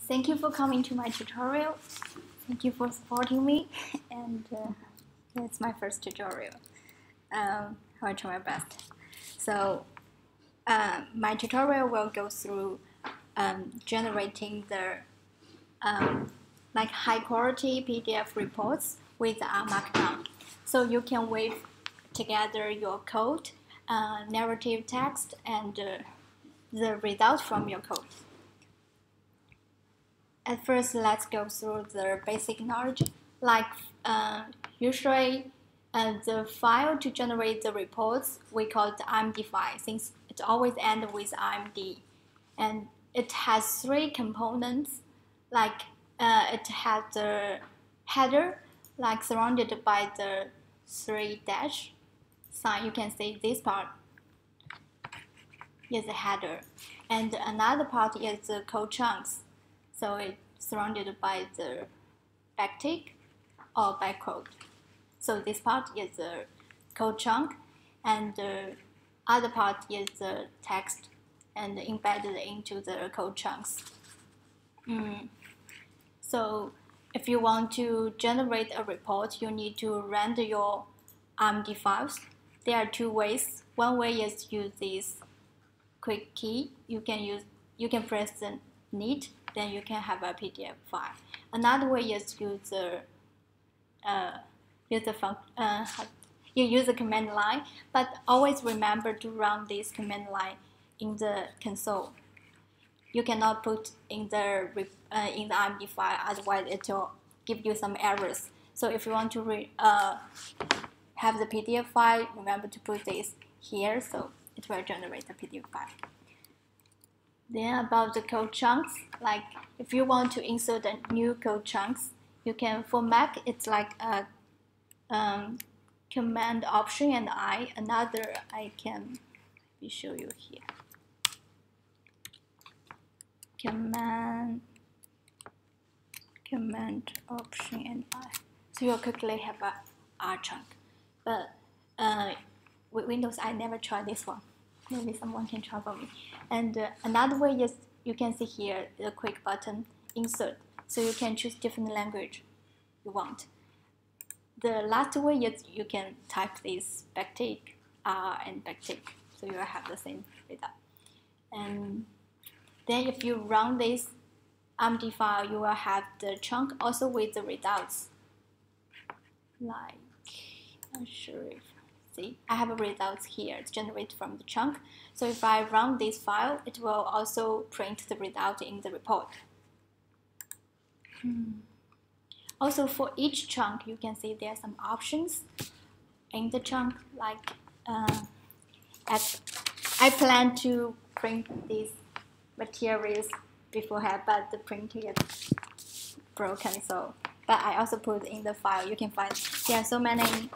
Thank you for coming to my tutorial. Thank you for supporting me, and it's my first tutorial. I'll try my best. So my tutorial will go through generating the like high quality PDF reports with markdown. So you can weave together your code, narrative text, and the results from your code. At first, let's go through the basic knowledge. Like usually, the file to generate the reports, we call it IMD file, since it always ends with IMD. And it has three components, like it has the header, like surrounded by the three dash sign. You can see this part is the header. And another part is the code chunks. So it's surrounded by the backtick or backquote. So this part is the code chunk, and the other part is the text and embedded into the code chunks. So if you want to generate a report, you need to render your IMD files. There are two ways. One way is use this quick key. You can press the need, then you can have a PDF file. Another way is use the use the command line, but always remember to run this command line in the console. You cannot put in the IMD file, otherwise it will give you some errors. So if you want to have the PDF file, remember to put this here, so it will generate the PDF file. Then about the code chunks, like if you want to insert a new code chunks, you can, for Mac, it's like a Command Option and I. Another I can show you here. Command Option and I. So you'll quickly have a R chunk. But with Windows, I never tried this one. Maybe someone can try for me. And another way is you can see here the quick button insert. So you can choose different language you want. The last way is you can type this backtick R and backtick, so you will have the same result. And then if you run this IMD file, you will have the chunk also with the results. Like, I'm sure if see, I have a results here. It's generated from the chunk. So if I run this file, it will also print the result in the report. Also, for each chunk, you can see there are some options in the chunk. Like, I plan to print these materials beforehand, but the printer is broken. So, but I also put in the file. You can find there are so many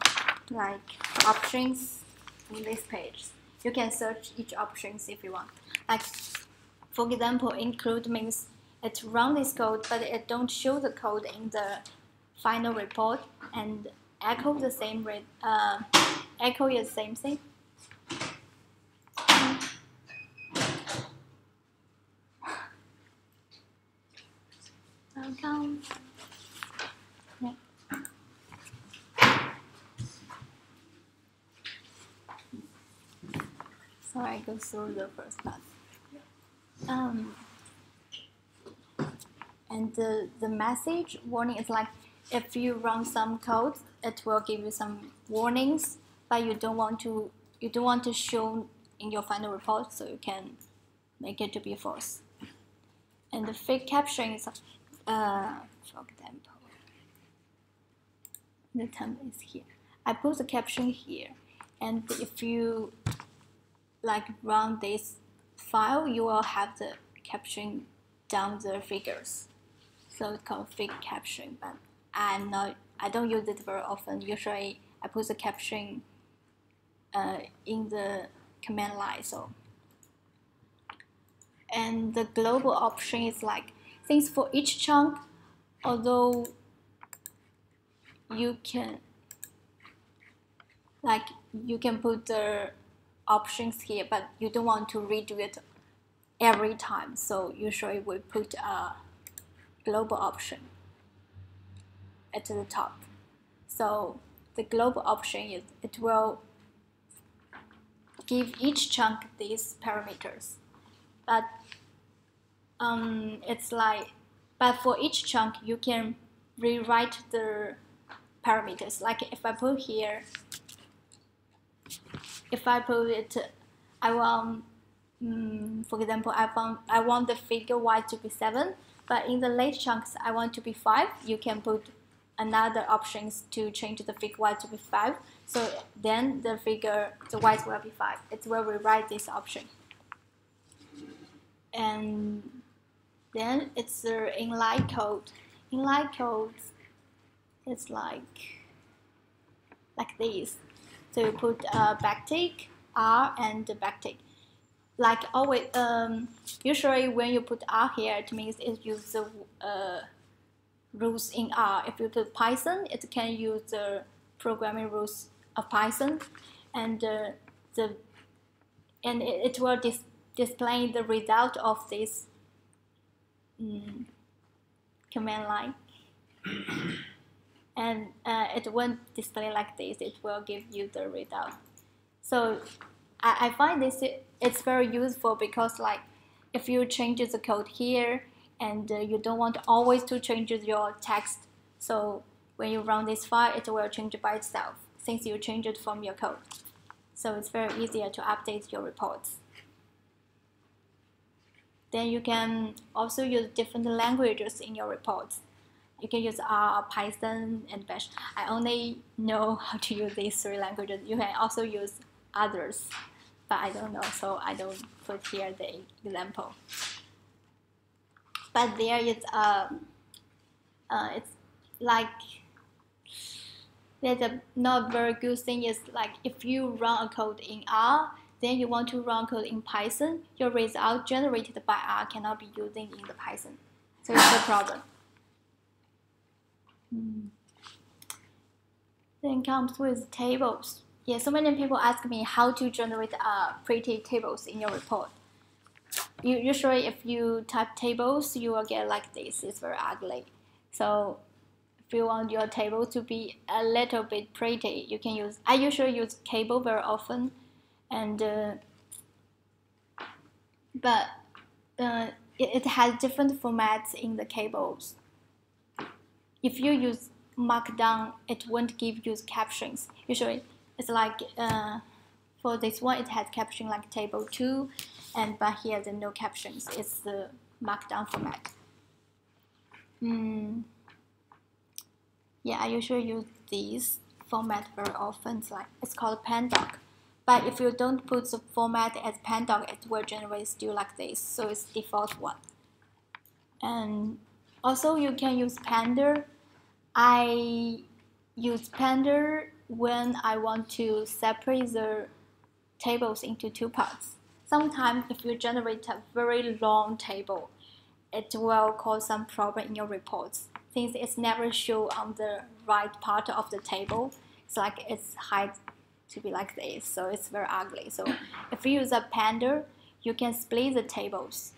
like options in this page. You can search each options if you want. Like, for example, include means it run this code, but it don't show the code in the final report, and echo the same echo is the same thing. Welcome. Yeah. So I go through the first part. And the message warning is like, if you run some code, it will give you some warnings, but you don't want to show in your final report, so you can make it to be false. And the fake caption is, for example, the template is here. I put the caption here, and if you like run this file, you will have the caption down the figures. So it's called fake caption, but I don't use it very often. Usually I put the caption in the command line. So, and the global option is like things for each chunk, although you can put the options here, but you don't want to redo it every time. So usually we put a global option at the top. So the global option is it will give each chunk these parameters, but but for each chunk you can rewrite the parameters. Like if I put here, if I put it, I want, for example, I want the figure y to be 7, but in the late chunks I want to be 5. You can put another options to change the figure y to be 5. So then the y will be 5. It will rewrite this option. And then it's the inline code. Inline code is like this. So you put backtick, R, and backtick. Like always, usually when you put R here, it means it uses the rules in R. If you put Python, it can use the programming rules of Python, and it will display the result of this command line. And it won't display like this. It will give you the result. So I find it's very useful because like if you change the code here and you don't want always to change your text, so when you run this file, it will change by itself since you change it from your code. So it's very easier to update your reports. Then you can also use different languages in your reports. You can use R, Python, and Bash. I only know how to use these 3 languages. You can also use others, but I don't know, so I don't put here the example. But there is it's like there's a not very good thing is like if you run a code in R, then you want to run code in Python, your result generated by R cannot be used in the Python. So it's a problem. Then comes with tables. Yeah, so many people ask me how to generate pretty tables in your report. Usually if you type tables, you will get like this. It's very ugly. So if you want your table to be a little bit pretty, you can use, I usually use Cable very often, and but it has different formats in the cables. If you use markdown, it won't give you captions. Usually it's like for this one it has caption like table 2, but here there's no captions. It's the markdown format. Yeah, I usually use this format very often. It's called pandoc. But if you don't put the format as pandoc, it will generate still like this. So it's default one. And also you can use Panda. I use Panda when I want to separate the tables into 2 parts. Sometimes if you generate a very long table, it will cause some problem in your reports. Since it's never shown on the right part of the table, it's like it's hide to be like this, so it's very ugly. So if you use a Panda, you can split the tables.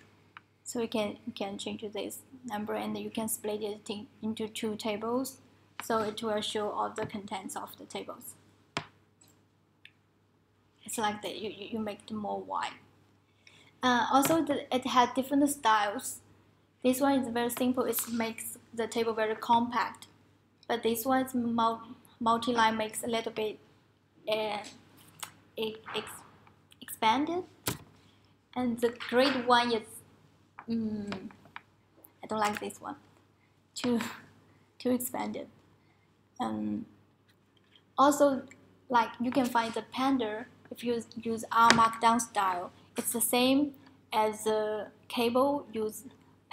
So you can change this number and you can split it into 2 tables, so it will show all the contents of the tables. It's like that. You make it more wide. Also, it has different styles. This one is very simple. It makes the table very compact. But this one is multi-line, makes a little bit expanded. And the grade one is I don't like this one. Too expanded. Also, like you can find the Panda if you use R markdown style. It's the same as the Cable use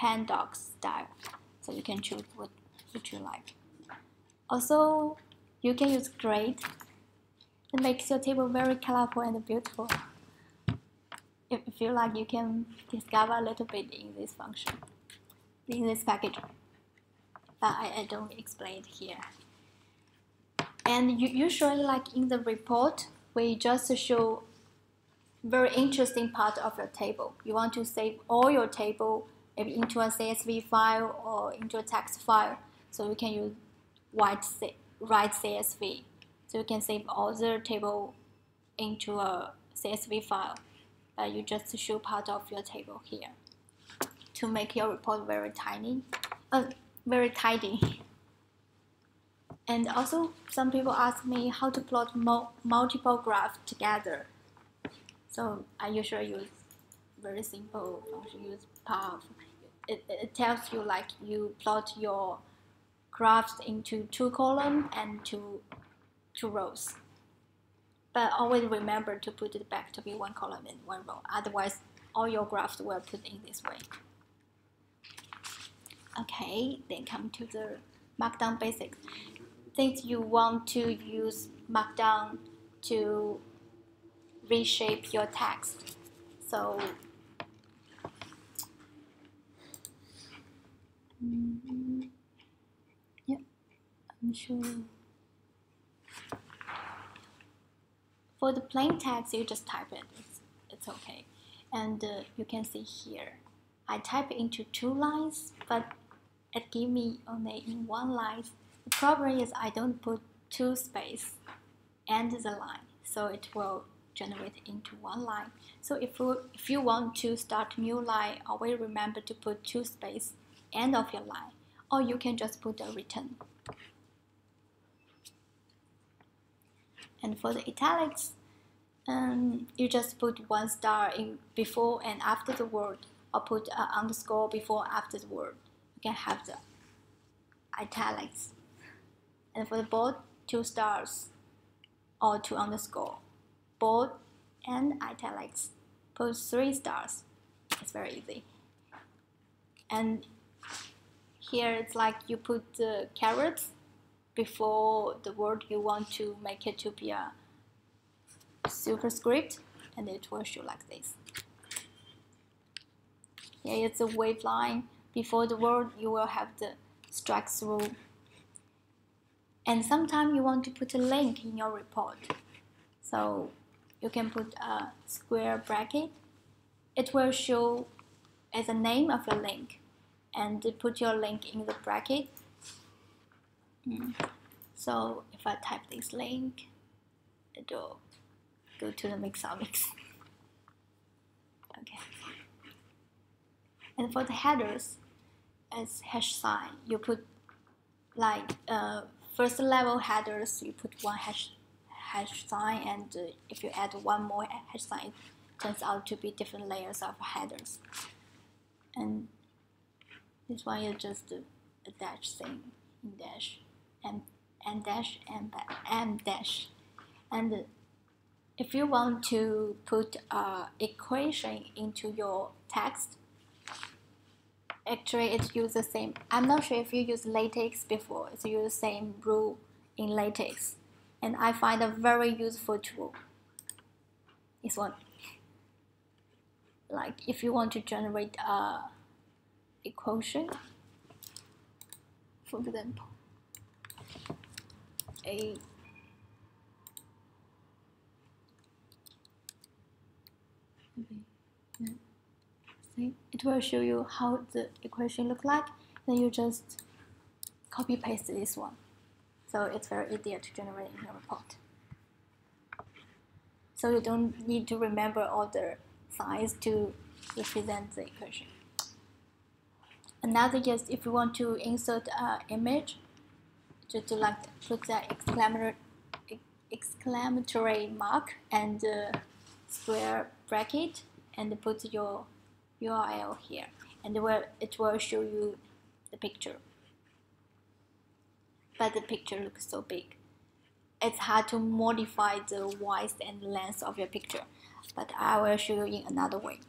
pandoc style. So you can choose what you like. Also, you can use grade. It makes your table very colorful and beautiful. If you like, you can discover a little bit in this function, in this package. But I don't explain it here. And usually, like in the report, we just show very interesting part of your table. You want to save all your table maybe into a CSV file or into a text file. So you can use write CSV. So you can save all the table into a CSV file. But you just show part of your table here to make your report very tiny, very tidy. And also, some people ask me how to plot multiple graphs together. So I usually use very simple function, use path. It tells you like you plot your graphs into 2 columns and 2 rows. But always remember to put it back to be 1 column and 1 row. Otherwise, all your graphs will put in this way. Okay, then come to the markdown basics. Since you want to use markdown to reshape your text, so yeah, I'm sure. For the plain text, you just type it. It's okay, and you can see here, I type into 2 lines, but it gives me only in 1 line. The problem is I don't put 2 space and the line, so it will generate into 1 line. So if you want to start new line, always remember to put 2 space end of your line, or you can just put a return. And for the italics, you just put 1 star in before and after the word, or put an underscore before after the word. You can have the italics. And for the bold, 2 stars or 2 underscore. Bold and italics. Put 3 stars. It's very easy. And here it's like you put the carrots before the word you want to make it to be a superscript, and it will show like this. Here it's a wave line. Before the word, you will have the strike through. And sometimes you want to put a link in your report. So you can put a square bracket. It will show as a name of your link. And put your link in the bracket. So if I type this link, it will go to the Mixamics. Okay. And for the headers, as hash sign, you put like first level headers, you put 1 hash sign, and if you add 1 more hash sign, it turns out to be different layers of headers. And this one is just a dash thing, in dash, and dash, and dash. And if you want to put an equation into your text, actually it uses the same. I'm not sure if you use LaTeX before. It's use the same rule in LaTeX, and I find a very useful tool. This one, like if you want to generate a equation, for example, it will show you how the equation look like. Then you just copy paste this one. So it's very easy to generate in your report. So you don't need to remember all the signs to represent the equation. Another is if you want to insert an image, just like put the exclamatory mark and square bracket and put your URL here, and it will show you the picture. But the picture looks so big. It's hard to modify the width and length of your picture, but I will show you in another way.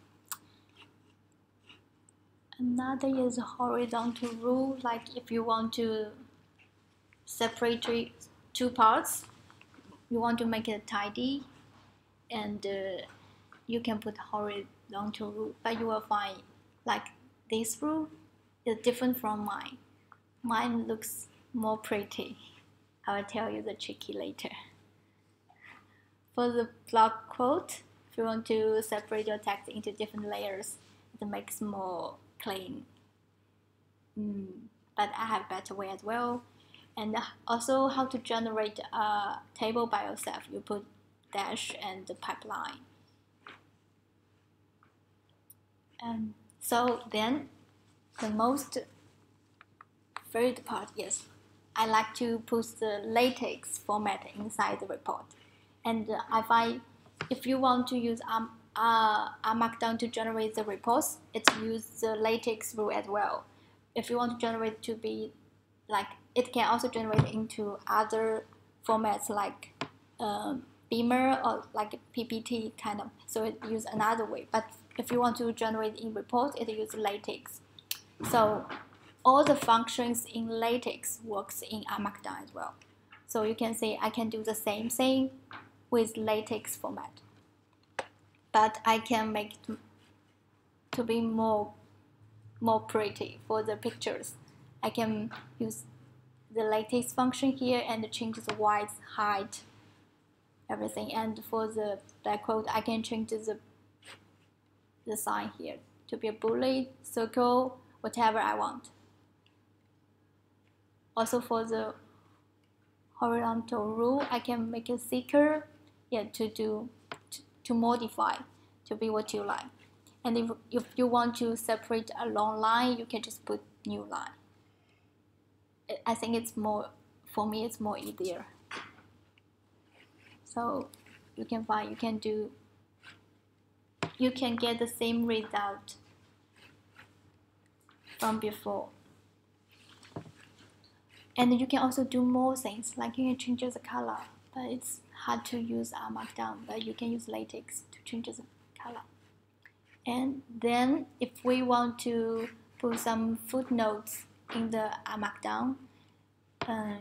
Another is horizontal rule, like if you want to separate 2 parts, you want to make it tidy, and you can put horizontal rule, but you will find like this rule is different from mine. Mine looks more pretty. I will tell you the tricky later. For the block quote, If you want to separate your text into different layers, it makes more clean. But I have a better way as well. And also how to generate a table by yourself. You put dash and the pipeline. And so then the most favorite part, yes, I like to put the LaTeX format inside the report. And I find if you want to use markdown to generate the reports, it's use the LaTeX rule as well. If you want to generate it to be like, it can also generate into other formats like Beamer or like PPT kind of, so it use another way. But if you want to generate in report, it uses LaTeX. So all the functions in LaTeX works in markdown as well. So you can say I can do the same thing with LaTeX format, but I can make it to be more pretty for the pictures. I can use the LaTeX function here and change the width, height, everything. And for the background, I can change the sign here to be a bullet, circle, whatever I want. Also for the horizontal rule, I can make it thicker, to modify to be what you like. And if you want to separate a long line, you can just put new line. I think it's more, for me, it's more easier. So you can find, you can get the same result from before. And you can also do more things, like you can change the color, but it's hard to use markdown, but you can use LaTeX to change the color. And then if we want to put some footnotes in the markdown,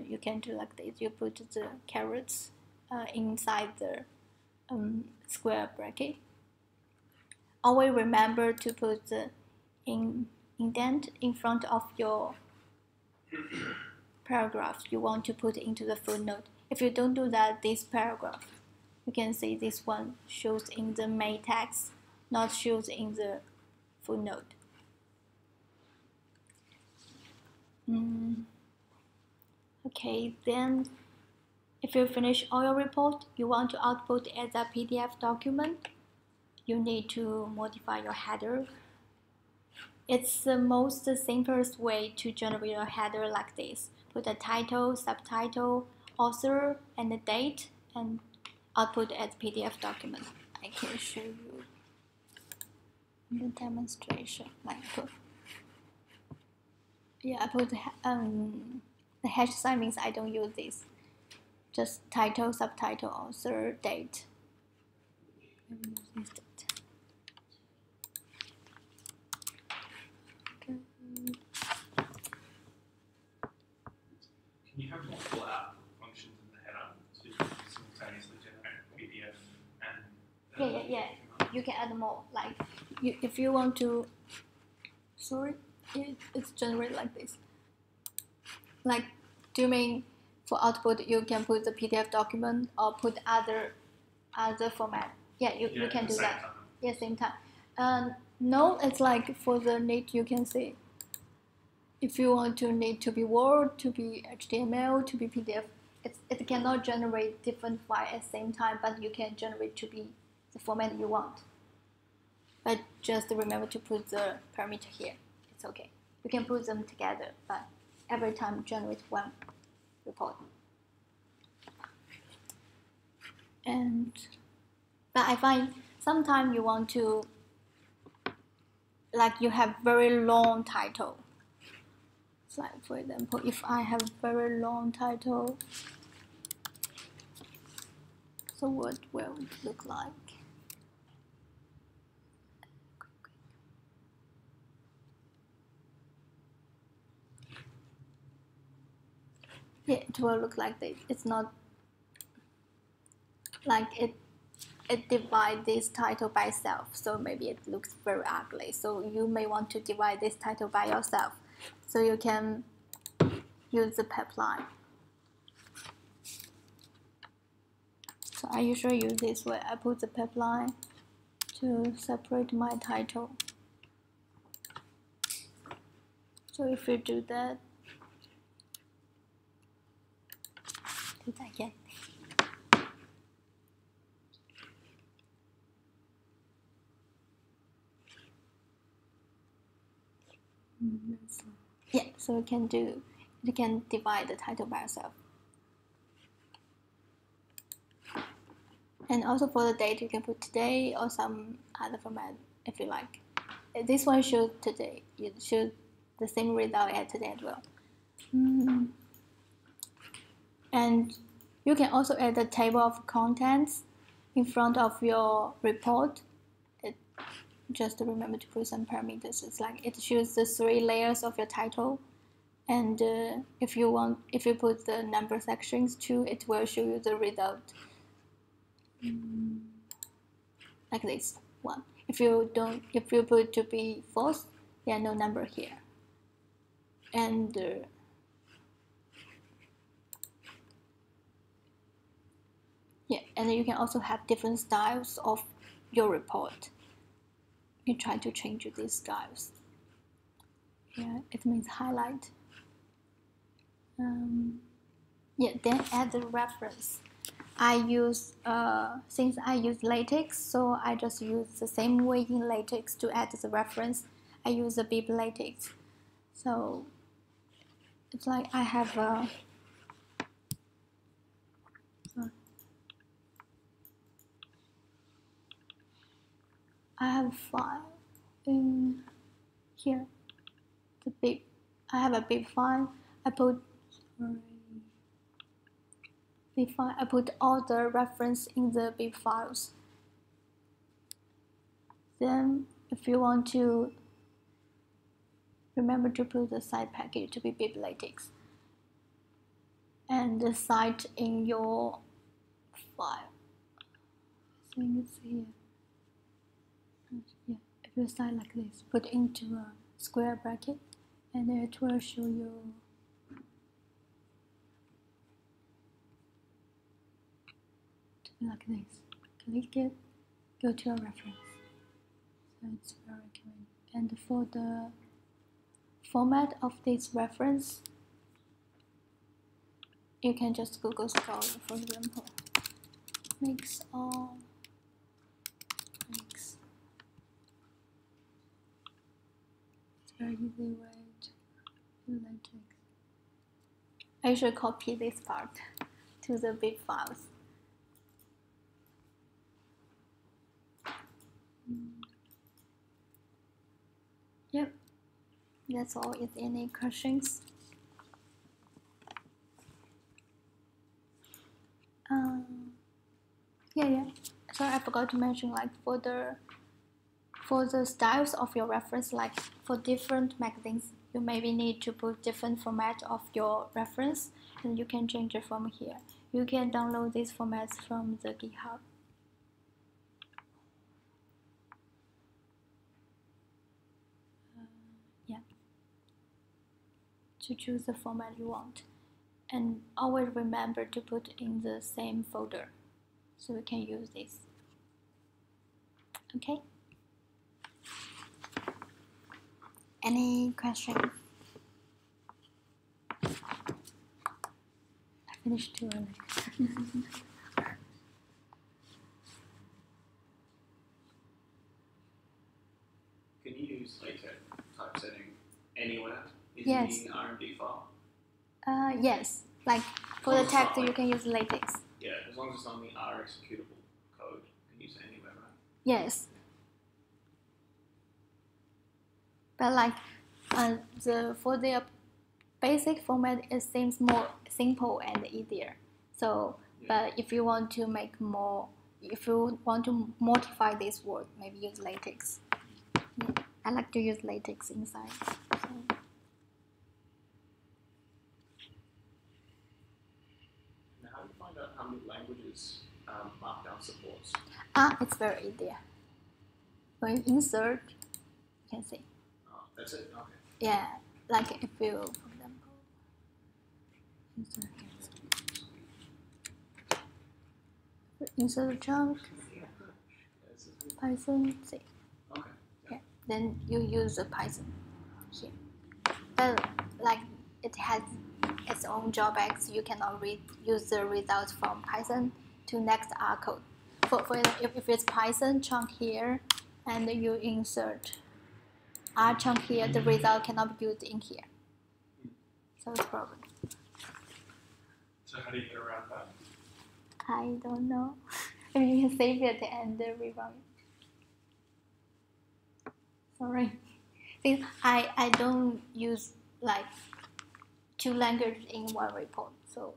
you can do like this. You put the carrots inside the square bracket. Always remember to put the indent in front of your paragraph you want to put into the footnote. If you don't do that, this paragraph, you can see this one shows in the main text, not shows in the footnote. Okay, then if you finish all your report, you want to output as a PDF document, you need to modify your header. It's the most simplest way to generate a header like this. Put a title, subtitle, author, and the date, and output as PDF document. I can show you the demonstration. Like I put the hash sign means I don't use this. Just title, subtitle, author, date. Can you have multiple output functions in the header to simultaneously generate PDF and yeah. You can add more. Like if you want to, it's generated like this. Like, do you mean for output you can put the PDF document or put other format? Yeah, you can do that. Time. Yeah, same time. No, it's like for the need you can see. If you want to need to be Word, to be HTML, to be PDF, it cannot generate different files at the same time, but you can generate to be the format you want. But just remember to put the parameter here. It's okay. You can put them together, but every time generate one report. But I find sometimes you want to, like you have very long title. So like for example, if I have very long title, so what will it look like? Yeah, it will look like this. It's not like it divides this title by itself, so maybe it looks very ugly. So you may want to divide this title by yourself. So you can use the pipeline. So I usually use this way. I put the pipeline to separate my title. So if you do that again. Yeah, so you can divide the title by yourself. And also for the date, you can put today or some other format if you like. This one shows today. You should the same result as today as well. And you can also add a table of contents in front of your report. Just remember to put some parameters. It's like it shows the 3 layers of your title. And if you put the number sections too, it will show you the result. Like this one. If you put to be false, there are no number here. And yeah, and you can also have different styles of your report. You try to change these styles. Yeah, it means highlight. Yeah, then add the reference. Since I use latex, so I just use the same way in latex to add the reference. I use the bib latex. So it's like I have a file in here. I have a bib file. I put all the reference in the bib files. Then if you want to remember to put the site package to be bib latex and the site in your file. I think it's here. Yeah, if you cite like this, put into a square bracket, and it will show you like this. Click it, go to a reference. So it's very common. And for the format of this reference, you can just Google Scholar, for example. Mix all. Mix. It's very easy way to do latex. I should copy this part to the bib files. Yep, that's all. Is any questions? Yeah. Sorry, I forgot to mention, like for the styles of your reference, like for different magazines, you maybe need to put different format of your reference, and you can change it from here. You can download these formats from the GitHub. Yeah. To choose the format you want, and always remember to put in the same folder, so you can use this. Okay. Any questions? I finished too early. Can you use latex typesetting anywhere in Yes. the R&D file? Yes. Like for the text, you can use latex. Yeah, as long as it's on the R executable code, you can use it anywhere, right? Yes. But like for the basic format, it seems more simple and easier. So, yeah. But if you want to make more, if you want to modify this word, maybe use latex. Yeah. I like to use latex inside. So. Now, how do you find out how many languages markdown supports? It's very easy. When you insert, you can see. Oh, that's it? Okay. Yeah, like if you, for example, insert a chunk. Python, see. Okay. Yeah. Then you use the Python here. But like it has its own drawbacks. You cannot use the results from Python to next R code. For example, if it's Python chunk here, and you insert R chunk here, the result cannot be used in here. So it's a problem. So how do you get around that? I don't know. I mean, you can save it and rerun it. Sorry. Since I don't use like two languages in one report, so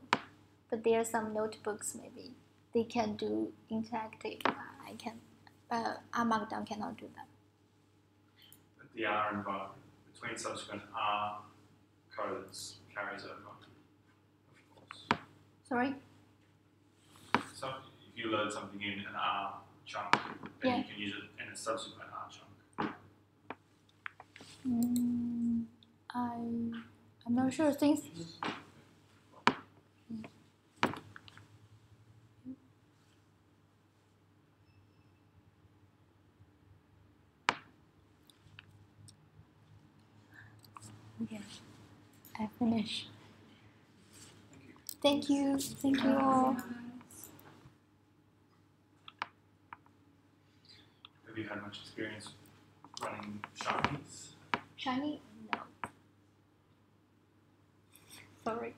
but there are some notebooks maybe they can do interactive. I can, R markdown cannot do that. But the R environment between subsequent R codes carries over, of course. Sorry? So if you load something in an R chunk, then you can use it in a subsequent R chunk. I'm not sure since. Okay, I finished. Thank you all. Have you had much experience running shinies? Shiny? No. Sorry.